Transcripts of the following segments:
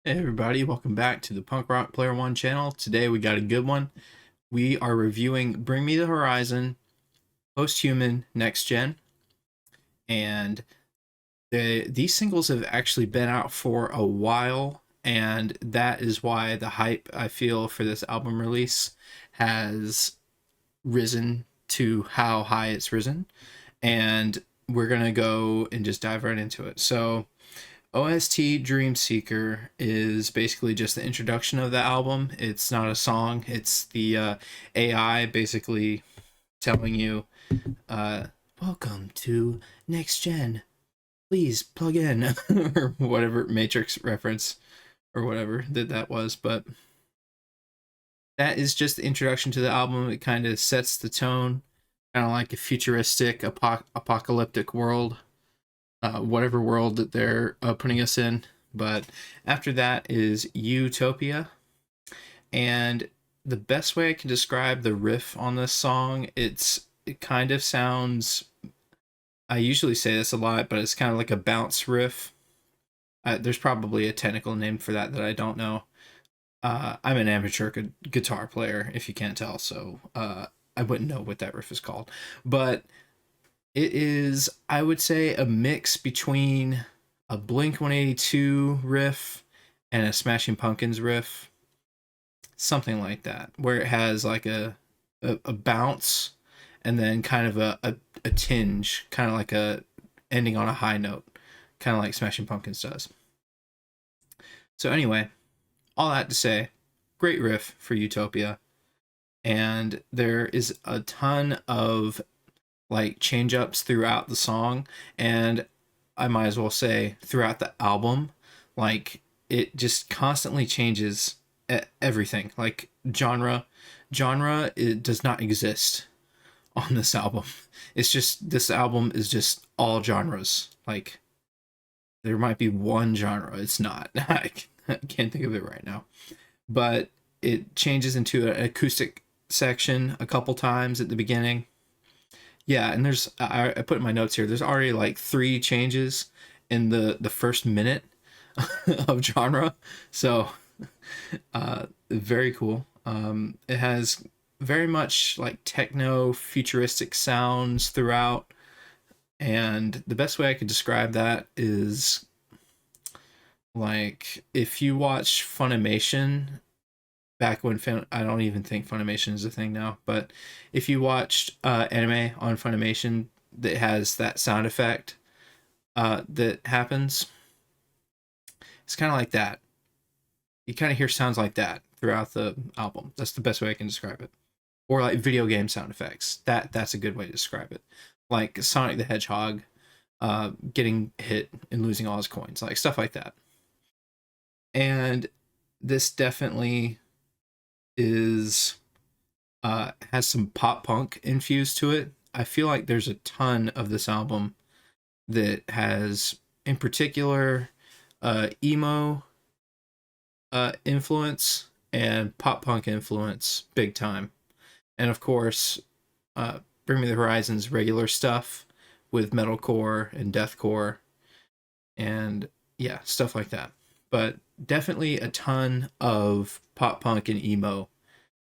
Hey everybody, welcome back to the Punk Rock Player One channel. Today we got a good one. We are reviewing Bring Me the Horizon, Posthuman, NeX GEn, and these singles have actually been out for a while, and that is why the hype I feel for this album release has risen to how high it's risen, and we're gonna go and just dive right into it. So OST Dream Seeker is basically just the introduction of the album. It's not a song, it's the AI basically telling you, uh, welcome to NeX GEn. Please plug in, or whatever Matrix reference or whatever that was. But that is just the introduction to the album. It kind of sets the tone, kind of like a futuristic, apocalyptic world, whatever world that they're putting us in. But after that is Utopia. And the best way I can describe the riff on this song, it kind of sounds, I usually say this a lot, but it's kind of like a bounce riff. There's probably a technical name for that I don't know. I'm an amateur guitar player, if you can't tell, so I wouldn't know what that riff is called. But it is, I would say, a mix between a Blink 182 riff and a Smashing Pumpkins riff, something like that, where it has like a bounce and then kind of a tinge, kind of like a ending on a high note, kind of like Smashing Pumpkins does. So, anyway, all that to say, great riff for Utopia. And there is a ton of like change ups throughout the song, and I might as well say throughout the album. Like, it just constantly changes everything. Like, genre it does not exist on this album. It's just, this album is just all genres. Like, there might be one genre, it's not. I can't think of it right now, but it changes into an acoustic section a couple times at the beginning. Yeah, and I put in my notes here. There's already like three changes in the first minute of genre, so very cool. It has very much like techno futuristic sounds throughout, and the best way I could describe that is like if you watch Funimation back when I don't even think Funimation is a thing now, but if you watched anime on Funimation that has that sound effect that happens, it's kind of like that. You kind of hear sounds like that throughout the album. That's the best way I can describe it. Or like video game sound effects. That's a good way to describe it. Like Sonic the Hedgehog getting hit and losing all his coins, like stuff like that. And this definitely is has some pop punk infused to it. I feel like there's a ton of this album that has, in particular, emo influence and pop punk influence big time. And of course, Bring Me the Horizon's regular stuff with metalcore and deathcore and yeah, stuff like that. But definitely a ton of pop punk and emo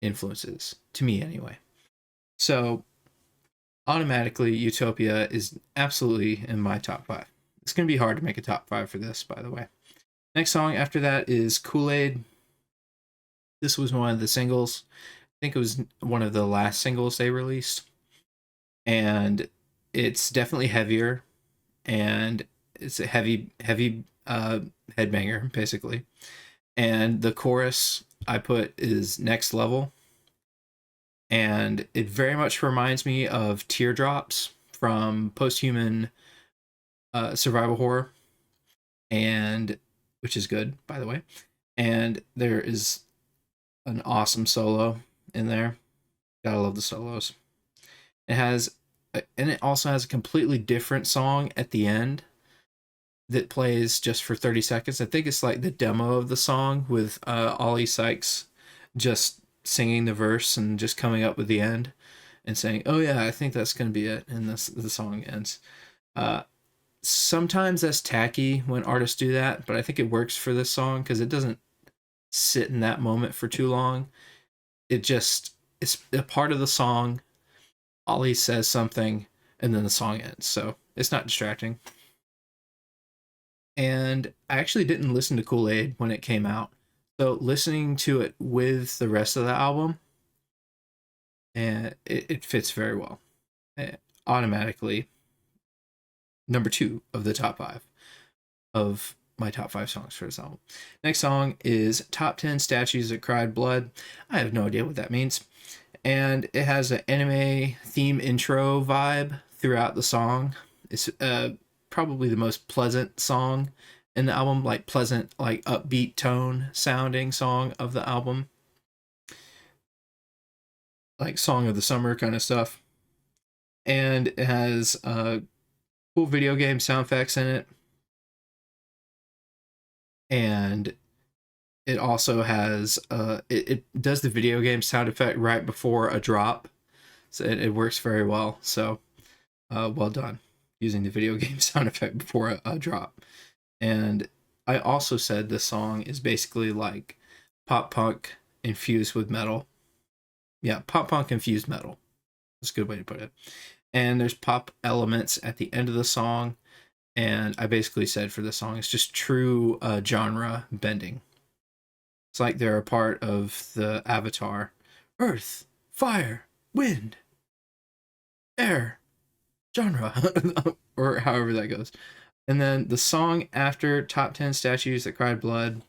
influences, to me anyway. So automatically Utopia is absolutely in my top five. It's going to be hard to make a top five for this, by the way. Next song after that is Kool-Aid. This was one of the singles. I think it was one of the last singles they released. And it's definitely heavier, and it's a heavy headbanger, basically. And the chorus I put is next level. And it very much reminds me of Teardrops from Posthuman survival horror, and which is good, by the way. And there is an awesome solo in there. Gotta love the solos. It has, and it also has a completely different song at the end that plays just for 30 seconds. I think it's like the demo of the song with Ollie Sykes just singing the verse and just coming up with the end and saying, "Oh yeah, I think that's gonna be it," and the song ends. Uh, sometimes that's tacky when artists do that, but I think it works for this song because it doesn't sit in that moment for too long. It's a part of the song. Ollie says something, and then the song ends, so it's not distracting. And I actually didn't listen to Kool-Aid when it came out, so listening to it with the rest of the album, and it fits very well. Automatically, number 2 of the top 5 of my top 5 songs for this album. Next song is Top 10 Statues That Cried Blood. I have no idea what that means. And it has an anime theme intro vibe throughout the song. It's probably the most pleasant song in the album, like pleasant, like upbeat tone sounding song of the album. Like song of the summer kind of stuff. And it has cool video game sound effects in it. And it also has it does the video game sound effect right before a drop, so it works very well. So well done using the video game sound effect before a drop. And I also said this song is basically like pop punk infused with metal. Yeah, pop punk infused metal. That's a good way to put it. And there's pop elements at the end of the song. And I basically said for the song, it's just true genre bending. It's like they're a part of the Avatar. Earth, fire, wind, air, genre, or however that goes. And then the song after Top 10 Statues That Cried Blood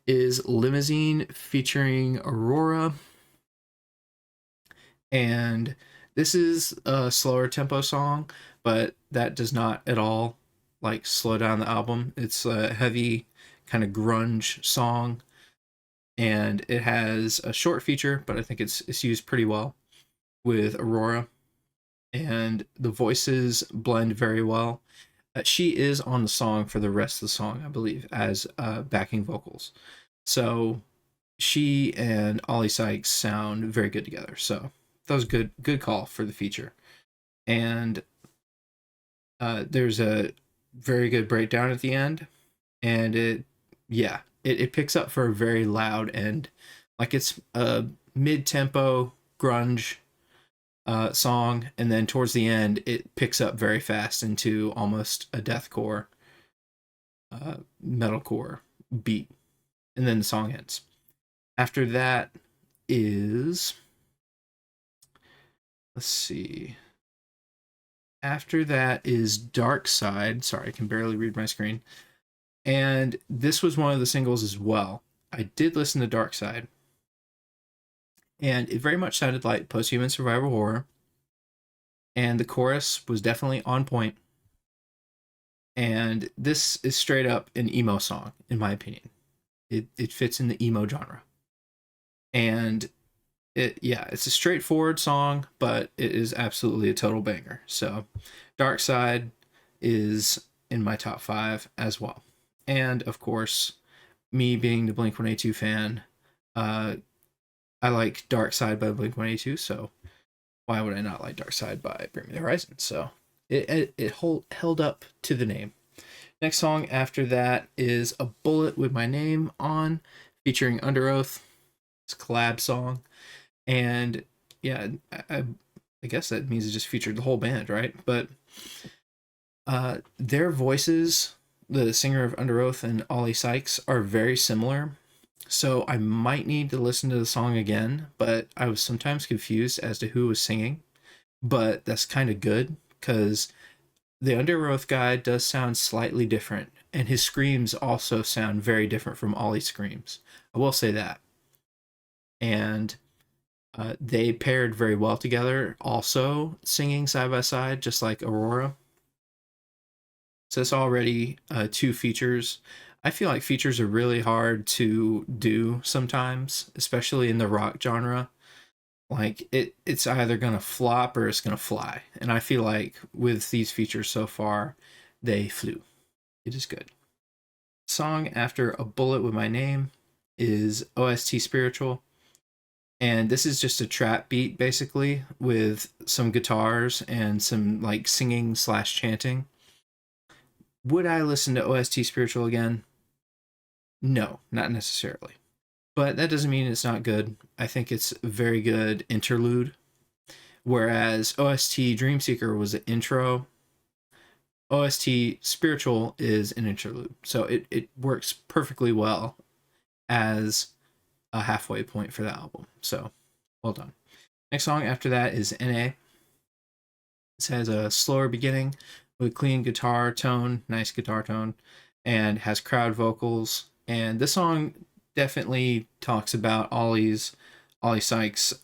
is Limousine featuring Aurora. And this is a slower tempo song, but that does not at all like slow down the album. It's a heavy kind of grunge song, and it has a short feature, but I think it's used pretty well with Aurora, and the voices blend very well. She is on the song for the rest of the song, I believe, as backing vocals. So she and Ollie Sykes sound very good together. So that was good call for the feature. And there's a very good breakdown at the end, and it picks up for a very loud end. Like it's a mid-tempo grunge song, and then towards the end it picks up very fast into almost a deathcore metalcore beat, and then the song ends. After that is, let's see, after that is Dark Side. Sorry, I can barely read my screen. And this was one of the singles as well. I did listen to Dark Side, and it very much sounded like post-human survival horror, and the chorus was definitely on point. And this is straight up an emo song, in my opinion. It fits in the emo genre. And it's a straightforward song, but it is absolutely a total banger. So Dark Side is in my top 5 as well. And of course, me being the Blink-182 fan, I like Dark Side by Blink-182, so why would I not like Dark Side by Bring Me the Horizon? So it held up to the name. Next song after that is A Bullet With My Name On, featuring Under Oath. It's a collab song. And yeah, I guess that means it just featured the whole band, right? But their voices, the singer of Under Oath and Ollie Sykes, are very similar. So I might need to listen to the song again, but I was sometimes confused as to who was singing. But that's kind of good, because the Under Oath guy does sound slightly different, and his screams also sound very different from Ollie's screams. I will say that. And they paired very well together, also singing side by side, just like Aurora. So it's already 2 features. I feel like features are really hard to do sometimes, especially in the rock genre. Like it's either gonna flop or it's gonna fly. And I feel like with these features so far, they flew. It is good. Song after A Bullet With My Name is OST Spiritual. And this is just a trap beat, basically, with some guitars and some like singing / chanting. Would I listen to OST Spiritual again? No, not necessarily. But that doesn't mean it's not good. I think it's a very good interlude. Whereas OST Dreamseeker was an intro, OST Spiritual is an interlude. So it works perfectly well as a halfway point for the album. So well done. Next song after that is NA. This has a slower beginning with clean guitar tone, nice guitar tone, and has crowd vocals. And this song definitely talks about Ollie Sykes'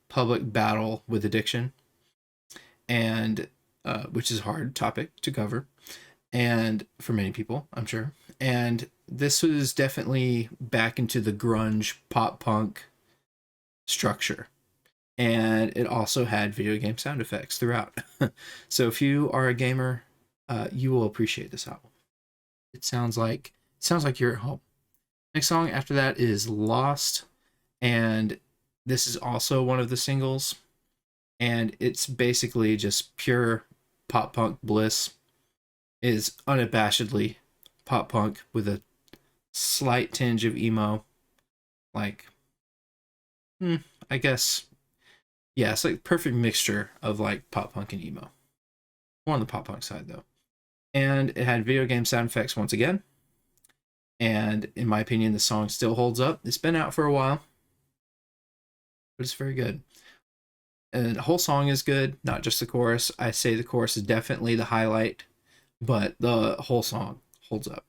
public battle with addiction, and which is a hard topic to cover, and for many people, I'm sure. And this was definitely back into the grunge pop punk structure, and it also had video game sound effects throughout. So if you are a gamer, you will appreciate this album. It sounds like you're at home. Next song after that is Lost, and this is also one of the singles, and it's basically just pure pop punk bliss. It is unabashedly pop punk with a slight tinge of emo, like I guess, yeah, it's like perfect mixture of like pop punk and emo. More on the pop punk side though. And it had video game sound effects once again. And in my opinion, the song still holds up. It's been out for a while, but it's very good. And the whole song is good, not just the chorus. I say the chorus is definitely the highlight, but the whole song holds up.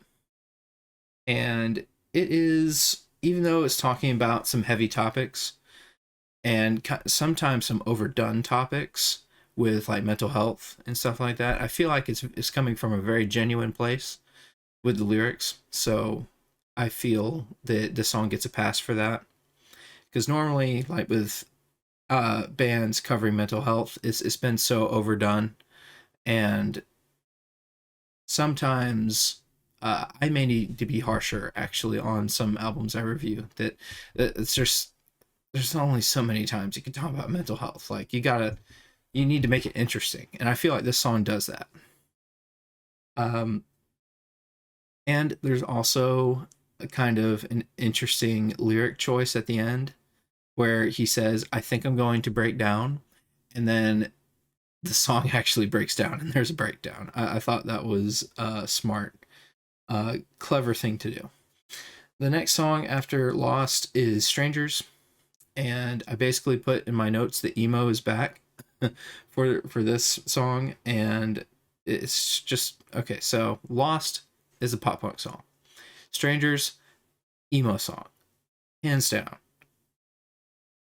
And it is, even though it's talking about some heavy topics and sometimes some overdone topics with like mental health and stuff like that, I feel like it's coming from a very genuine place with the lyrics. So I feel that the song gets a pass for that. Because normally, like with bands covering mental health, it's been so overdone, and sometimes I may need to be harsher actually on some albums I review. That it's just there's only so many times you can talk about mental health. Like you need to make it interesting, and I feel like this song does that. Um, and there's also a kind of an interesting lyric choice at the end where he says, "I think I'm going to break down," and then the song actually breaks down and there's a breakdown. I thought that was a smart, clever thing to do. The next song after Lost is Strangers, and I basically put in my notes that emo is back for this song, and it's just okay. So Lost is a pop punk song. Strangers, emo song, hands down.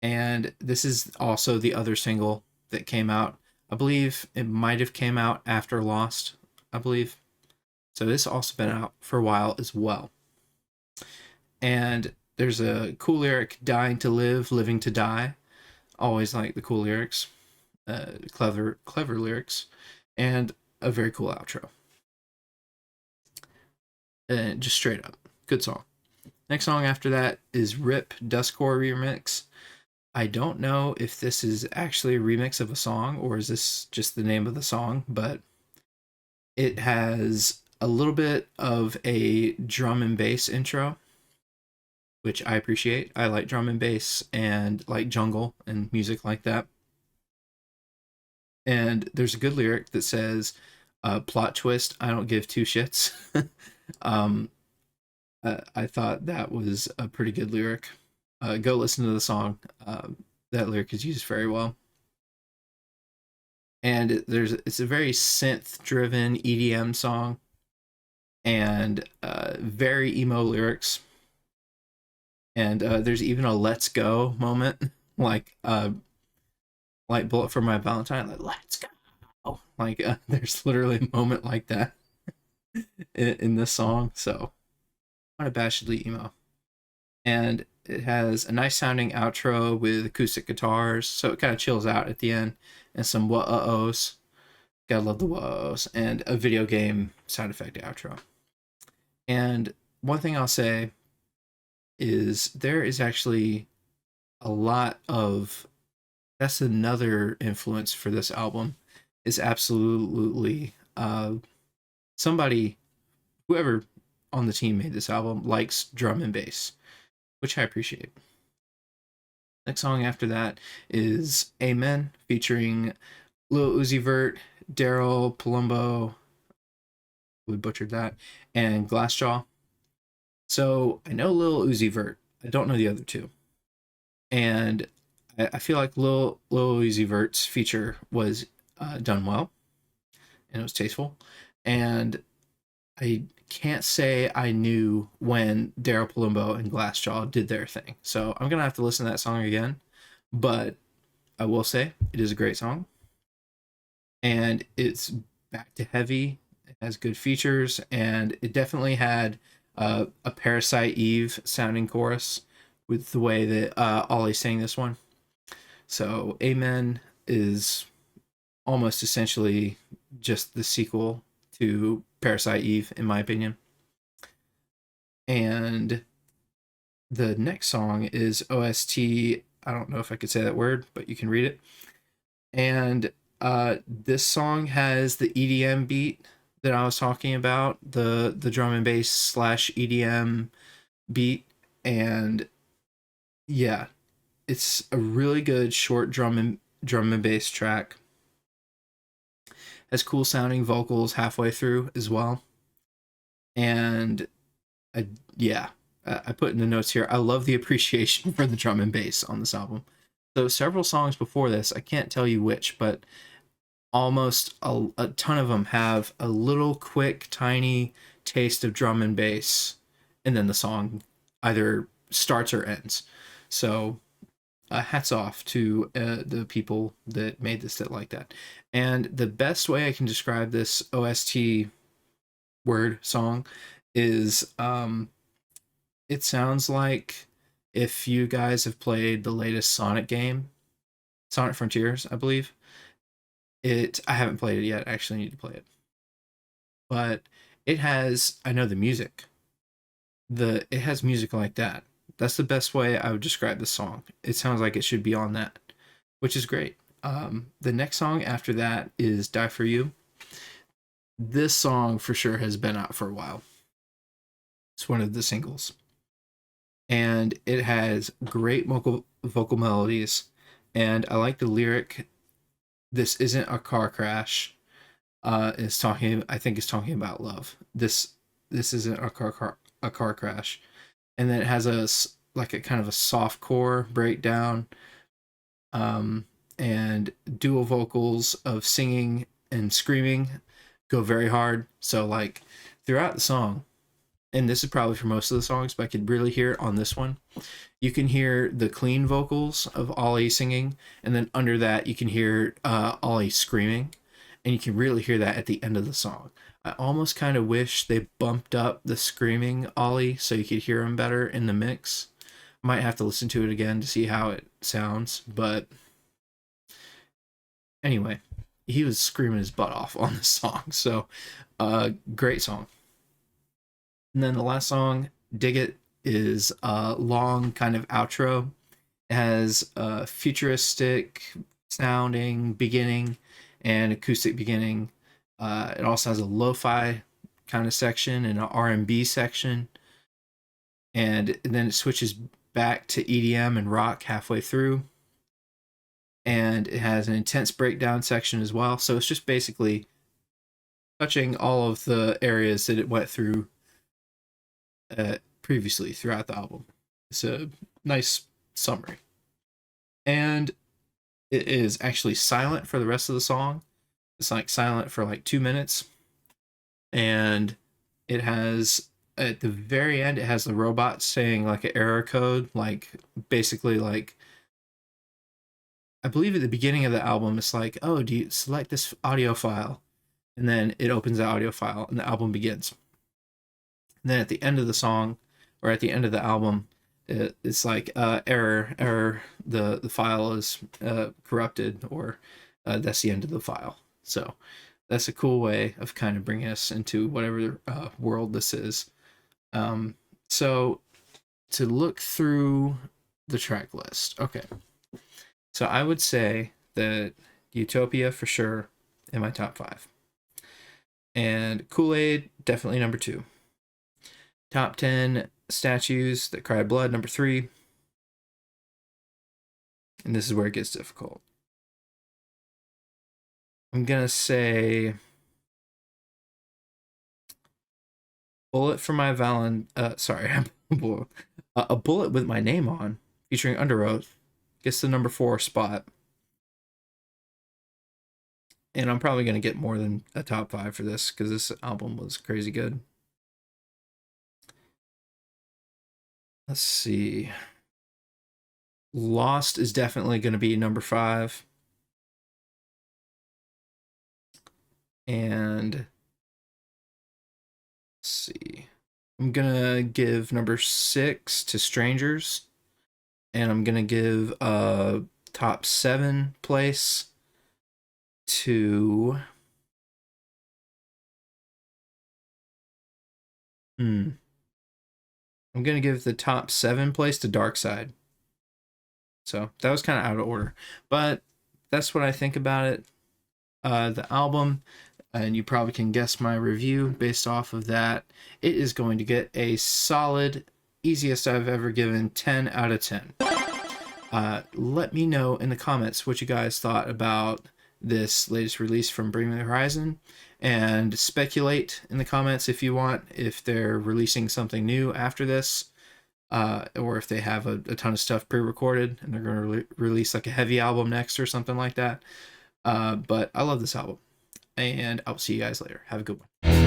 And this is also the other single that came out. I believe it might have came out after Lost, I believe. So this also been out for a while as well. And there's a cool lyric, dying to live, living to die. Always like the cool lyrics, clever lyrics, and a very cool outro. And just straight up, good song. Next song after that is Rip Dustcore Remix. I don't know if this is actually a remix of a song or is this just the name of the song, but it has a little bit of a drum and bass intro, which I appreciate. I like drum and bass and like jungle and music like that. And there's a good lyric that says, plot twist, I don't give two shits. um, I thought that was a pretty good lyric. Go listen to the song. That lyric is used very well. And it's a very synth driven EDM song, and very emo lyrics. And there's even a "Let's Go" moment, like Bullet for My Valentine, like "Let's go." Like there's literally a moment like that in this song. So unabashedly emo, and it has a nice sounding outro with acoustic guitars, so it kind of chills out at the end, and some wah-ohs. Gotta love the wah-ohs, and a video game sound effect outro. And one thing I'll say is there is actually a lot of that's another influence for this album is absolutely somebody, whoever on the team made this album, likes drum and bass, which I appreciate. Next song after that is Amen, featuring Lil Uzi Vert, Daryl Palumbo, we butchered that, and Glassjaw. So I know Lil Uzi Vert. I don't know the other two. And I feel like Lil Uzi Vert's feature was done well, and it was tasteful. And I can't say I knew when Daryl Palumbo and Glassjaw did their thing. So I'm going to have to listen to that song again. But I will say it is a great song. And it's back to heavy. It has good features. And it definitely had a Parasite Eve sounding chorus with the way that Ollie sang this one. So Amen is almost essentially just the sequel to Parasite Eve, in my opinion. And the next song is OST. I don't know if I could say that word, but you can read it. And this song has the EDM beat that I was talking about, the drum and bass slash EDM beat. And yeah, it's a really good short drum and bass track. Has cool sounding vocals halfway through as well. And yeah, I put in the notes here, I love the appreciation for the drum and bass on this album. So several songs before this, I can't tell you which, but almost a ton of them have a little quick, tiny taste of drum and bass, and then the song either starts or ends. So hats off to the people that made this that like that. And the best way I can describe this OST word song is it sounds like if you guys have played the latest Sonic game, Sonic Frontiers, I believe. I haven't played it yet. I actually need to play it. But it has, I know the music. It has music like that. That's the best way I would describe the song. It sounds like it should be on that, which is great. The next song after that is Die For You. This song for sure has been out for a while. It's one of the singles. And it has great vocal melodies. And I like the lyric, "This isn't a car crash." Is talking, I think, is talking about love. This isn't a car crash. And then it has like a kind of a soft core breakdown, and dual vocals of singing and screaming go very hard. So like throughout the song, and this is probably for most of the songs, but I could really hear it on this one. You can hear the clean vocals of Ollie singing, and then under that you can hear Ollie screaming, and you can really hear that at the end of the song. I almost kind of wish they bumped up the screaming Ollie so you could hear him better in the mix. Might have to listen to it again to see how it sounds, but anyway, he was screaming his butt off on this song. So, great song. And then the last song, Dig It, is a long kind of outro. It has a futuristic sounding beginning and acoustic beginning. It also has a lo-fi kind of section and an R&B section. And then it switches back to EDM and rock halfway through. And it has an intense breakdown section as well. So it's just basically touching all of the areas that it went through previously throughout the album. It's a nice summary. And it is actually silent for the rest of the song. It's like silent for like 2 minutes. And it has, at the very end, it has the robot saying like an error code, like basically like, I believe at the beginning of the album, it's like, oh, do you select this audio file? And then it opens the audio file and the album begins. And then at the end of the song, or at the end of the album, it's like error, the file is corrupted, or that's the end of the file. So that's a cool way of kind of bringing us into whatever world this is. So to look through the track list, okay. So I would say that Utopia for sure in my top 5. And Kool-Aid, definitely number 2. Top 10 statues that cried blood, number 3. And this is where it gets difficult. I'm gonna say bullet for my a bullet with my name on, featuring Under Oath, gets the number 4 spot. And I'm probably gonna get more than a top 5 for this because this album was crazy good. Let's see. Lost is definitely gonna be number 5. And let's see. I'm gonna give number 6 to Strangers. And I'm gonna give a top 7 place to I'm gonna give the top 7 place to Dark Side. So that was kind of out of order, but that's what I think about it. The album, and you probably can guess my review based off of that. It is going to get a solid, easiest I've ever given, 10 out of 10. Let me know in the comments what you guys thought about this latest release from Bring Me the Horizon, and speculate in the comments if you want, if they're releasing something new after this, or if they have a ton of stuff pre-recorded and they're going to release like a heavy album next or something like that. But I love this album, and I'll see you guys later. Have a good one.